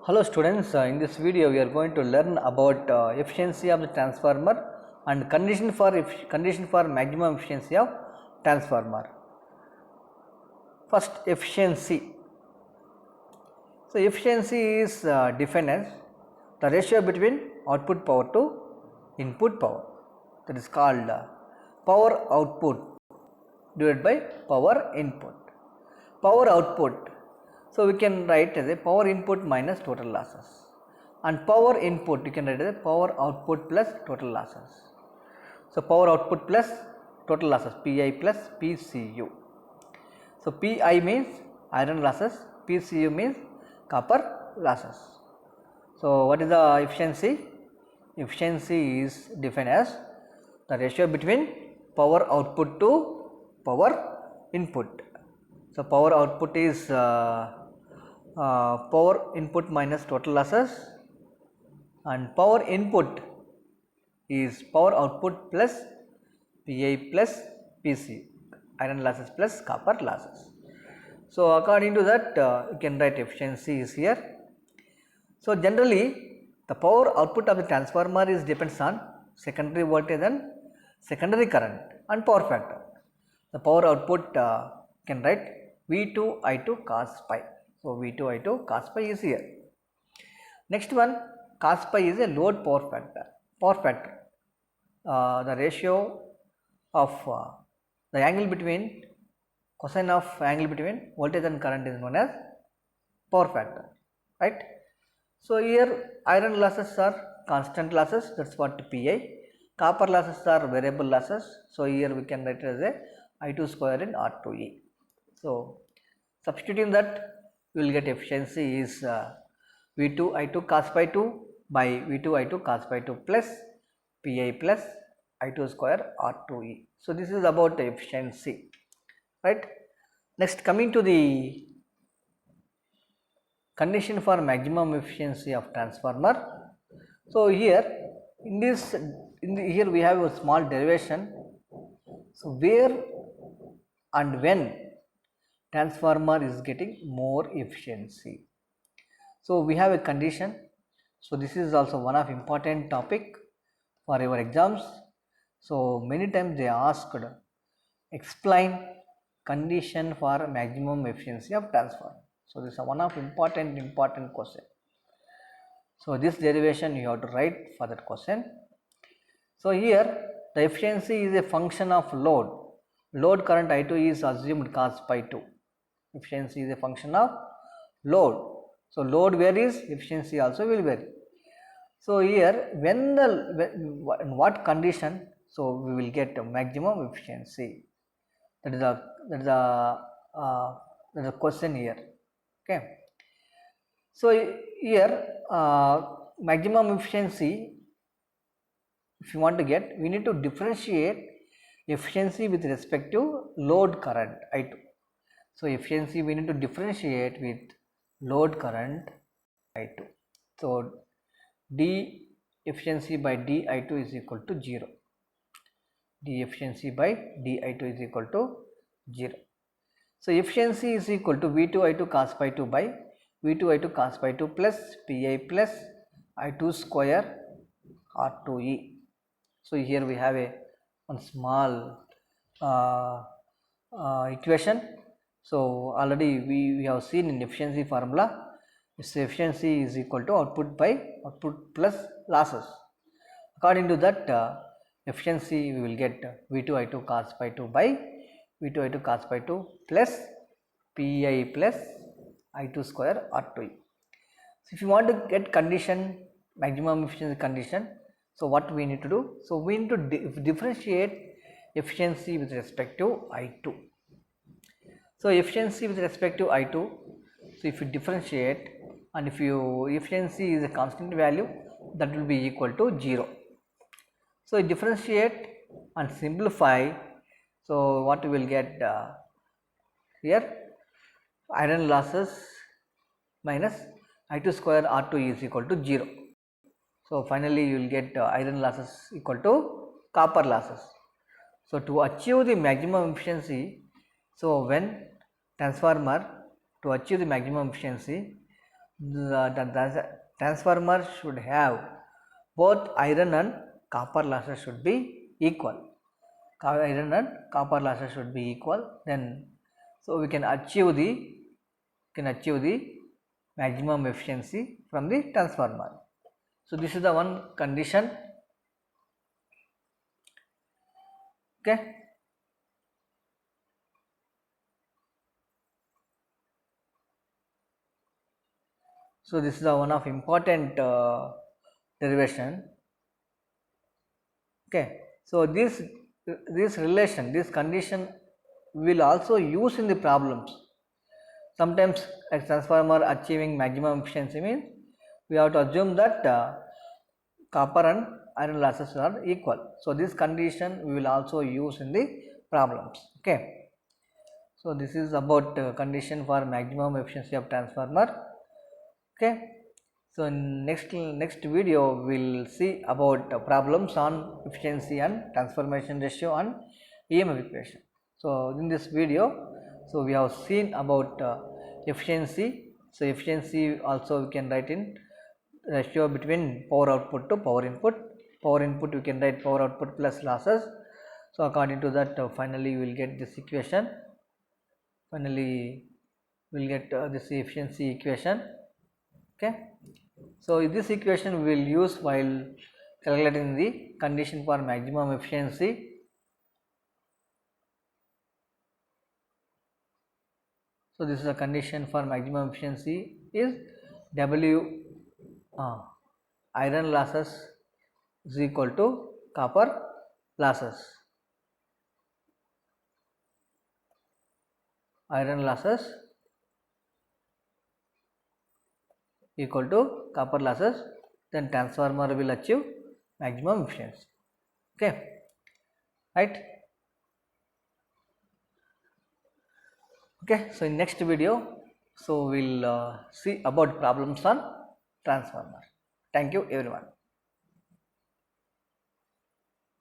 Hello students, in this video we are going to learn about efficiency of the transformer and condition for maximum efficiency of transformer. First, efficiency. So efficiency is defined as the ratio between output power to input power, that is called power output divided by power input. Power output, so we can write as a power input minus total losses, and power input you can write as a power output plus total losses. So power output plus total losses, Pi plus PCU. So Pi means iron losses, PCU means copper losses. So what is the efficiency? Efficiency is defined as the ratio between power output to power input. So power output is power input minus total losses, and power input is power output plus Pi plus PC, iron losses plus copper losses. So according to that you can write efficiency is here. So generally the power output of the transformer is depends on secondary voltage and secondary current and power factor. The power output can write V2 I2 cos pi. So V2 I2 cos pi is here. Next one, cos pi is a load power factor. The ratio of the angle between cosine of angle between voltage and current is known as power factor, right? So here iron losses are constant losses, that's what Pi. Copper losses are variable losses, so here we can write it as a I2 square in R2E. So substituting that, we will get efficiency is V2 I2 cos pi 2 by V2 I2 cos pi 2 plus Pi plus I2 square R2E. So this is about the efficiency, right? Next, coming to the condition for maximum efficiency of transformer. So here here we have a small derivation. So where and when transformer is getting more efficiency. So we have a condition. So this is also one of important topic for your exams. So many times they asked explain condition for maximum efficiency of transformer. So this is one of important question. So this derivation you have to write for that question. So here the efficiency is a function of load. Load current I2 is assumed cos pi 2. Efficiency is a function of load. So load varies, efficiency also will vary. So here when in what condition, so we will get a maximum efficiency. That is a question here. Okay. So here maximum efficiency, if you want to get, we need to differentiate efficiency with respect to load current I2. So efficiency we need to differentiate with load current I2. So D efficiency by d I2 is equal to 0. D efficiency by d I2 is equal to 0. So efficiency is equal to V2 I2 cos pi 2 by V2 I2 cos pi 2 plus Pi plus I2 square R2E. So here we have a one small equation. So already we have seen in efficiency formula, its efficiency is equal to output by output plus losses. According to that efficiency, we will get V2 I2 cos pi 2 by V2 I2 cos pi 2 plus Pi plus I2 square R2E. So if you want to get condition, maximum efficiency condition, so what we need to do? So we need to differentiate efficiency with respect to I2. So efficiency with respect to I2, so if you differentiate and if you efficiency is a constant value, that will be equal to 0. So differentiate and simplify, so what we will get here, iron losses minus I2 square R2 is equal to 0. So finally you will get iron losses equal to copper losses. So to achieve the maximum efficiency, so when transformer, to achieve the maximum efficiency, the transformer should have both iron and copper losses should be equal. Iron and copper losses should be equal. Then, so we can achieve the maximum efficiency from the transformer. So this is the one condition. Okay. So this is the one of important derivation. Okay. So this relation, this condition will also use in the problems. Sometimes a transformer achieving maximum efficiency means we have to assume that copper and iron losses are equal. So this condition we will also use in the problems. Okay. So this is about condition for maximum efficiency of transformer. Okay. So in next video we will see about problems on efficiency and transformation ratio and EMF equation. So in this video, so we have seen about efficiency. So efficiency also we can write in ratio between power output to power input. Power input we can write power output plus losses. So according to that, finally we will get this equation. Finally we will get this efficiency equation. Okay. So this equation we will use while calculating the condition for maximum efficiency. So this is a condition for maximum efficiency is W iron losses is equal to copper losses. Iron losses equal to copper losses, then transformer will achieve maximum efficiency. Okay, right? Okay, so in next video, so we'll see about problems on transformer. Thank you everyone.